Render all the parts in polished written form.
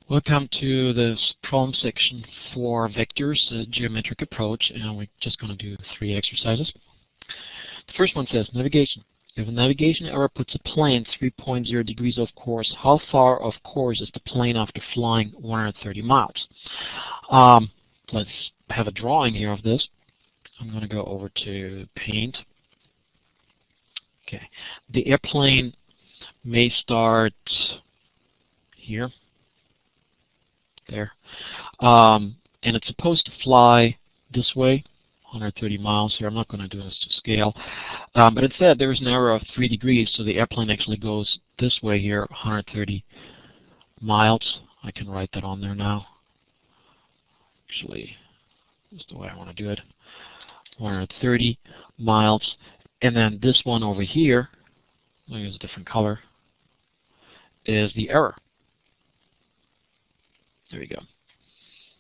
Welcome to this problem section for vectors, a geometric approach, and we're just going to do 3 exercises. The first one says navigation. If a navigation error puts a plane 3.0 degrees off course, how far off course is the plane after flying 130 miles? Let's have a drawing here of this. I'm going to go over to Paint. Okay, the airplane may start here. There. And it's supposed to fly this way, 130 miles here. I'm not going to do this to scale. But it said there's an error of 3 degrees, so the airplane actually goes this way here, 130 miles. I can write that on there now. Actually, that's the way I want to do it. 130 miles. And then this one over here, I'll use a different color, is the error. There we go.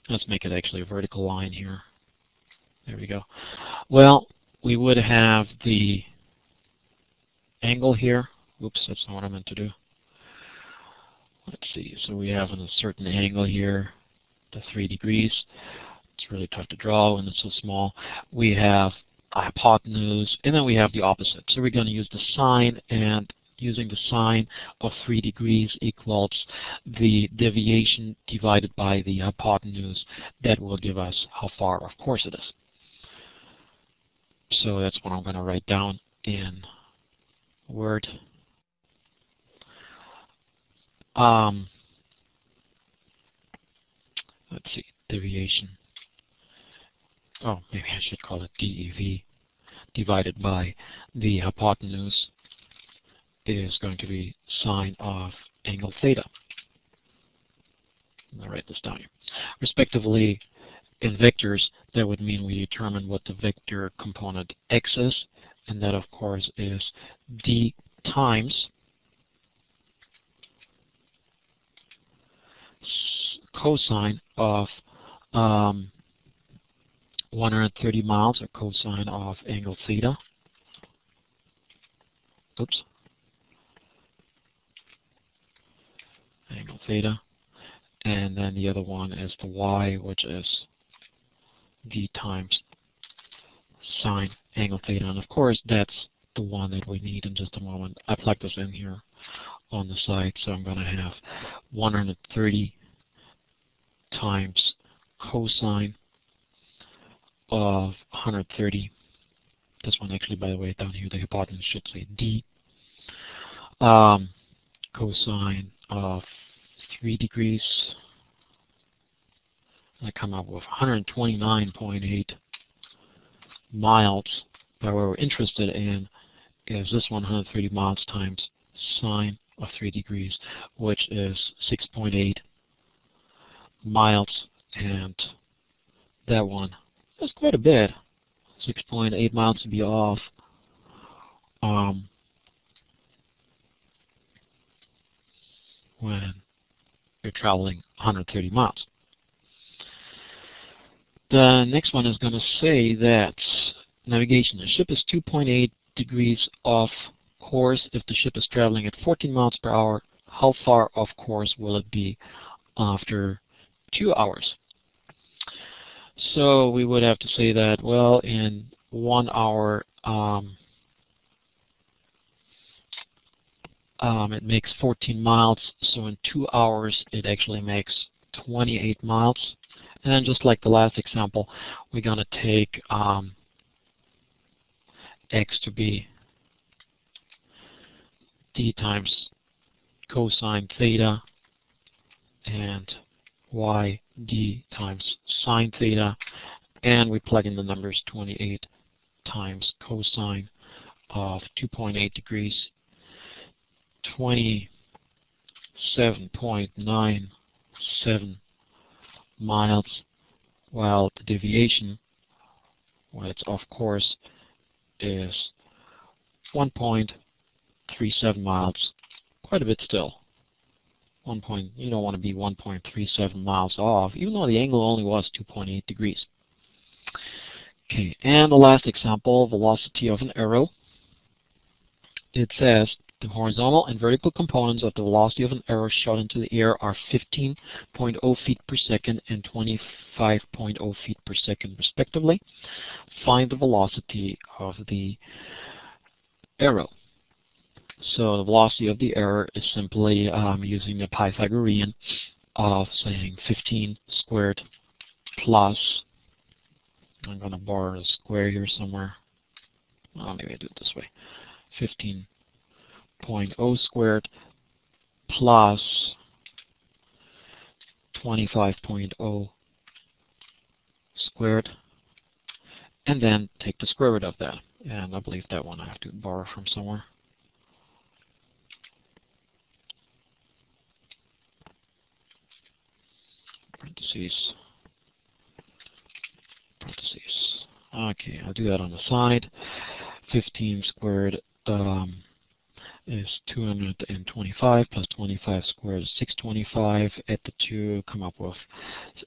Let's make it actually a vertical line here. There we go. Well, we would have the angle here. Oops, that's not what I meant to do. Let's see. So we have a certain angle here, the 3 degrees. It's really tough to draw when it's so small. We have a hypotenuse, and then we have the opposite. So we're going to use the sine, and using the sine of 3 degrees equals the deviation divided by the hypotenuse. That will give us how far off course it is. So that's what I'm going to write down in Word. Let's see, deviation. Oh, maybe I should call it DEV divided by the hypotenuse is going to be sine of angle theta. I'll write this down here. Respectively, in vectors, that would mean we determine what the vector component x is, and that, of course, is d times cosine of 130 miles, or cosine of angle theta. Oops. Angle theta, and then the other one is the y, which is d times sine angle theta, and of course that's the one that we need in just a moment. I plug this in here on the side, so I'm going to have 130 times cosine of 130. This one actually, by the way, down here the hypotenuse should say d. Cosine of 3 degrees. I come up with 129.8 miles. But what we're interested in is this 130 miles times sine of 3 degrees, which is 6.8 miles, and that one is quite a bit. 6.8 miles to be off. When you're traveling 130 miles. The next one is going to say that navigation. The ship is 2.8 degrees off course. If the ship is traveling at 14 miles per hour, how far off course will it be after 2 hours? So we would have to say that, well, in 1 hour, it makes 14 miles, so in 2 hours it actually makes 28 miles. And then just like the last example, we're going to take x to be d times cosine theta, and y d times sine theta, and we plug in the numbers 28 times cosine of 2.8 degrees, 27.97 miles, while the deviation, when it's off course, is 1.37 miles. Quite a bit still. You don't want to be 1.37 miles off, even though the angle only was 2.8 degrees. Okay, and the last example, velocity of an arrow. It says The horizontal and vertical components of the velocity of an arrow shot into the air are 15.0 feet per second and 25.0 feet per second respectively. Find the velocity of the arrow. So the velocity of the arrow is simply using the Pythagorean of saying 15 squared plus, I'm going to borrow a square here somewhere. Oh, maybe I do it this way. 15.0 squared plus 25.0 squared, and then take the square root of that. And I believe that one I have to borrow from somewhere. Parentheses. Okay, I'll do that on the side. 15 squared is 225 plus 25 squared is 625. Add the two, come up with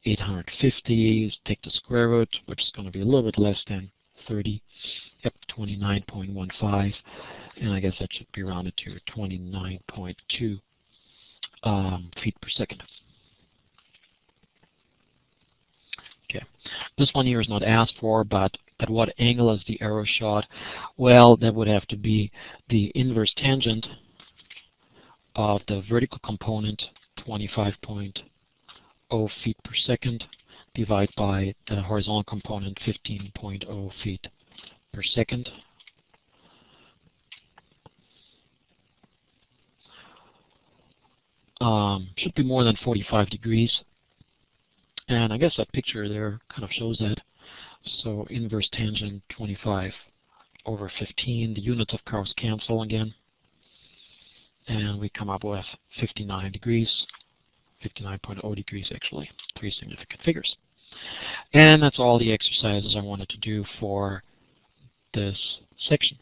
850. Take the square root, which is going to be a little bit less than 30. Yep, 29.15. And I guess that should be rounded to 29.2 feet per second. Okay, this one here is not asked for, but at what angle is the arrow shot? Well, that would have to be the inverse tangent of the vertical component, 25.0 feet per second, divided by the horizontal component, 15.0 feet per second. Should be more than 45 degrees. And I guess that picture there kind of shows that. So inverse tangent 25 over 15. The units of course cancel again. And we come up with 59 degrees. 59.0 degrees actually. Three significant figures. And that's all the exercises I wanted to do for this section.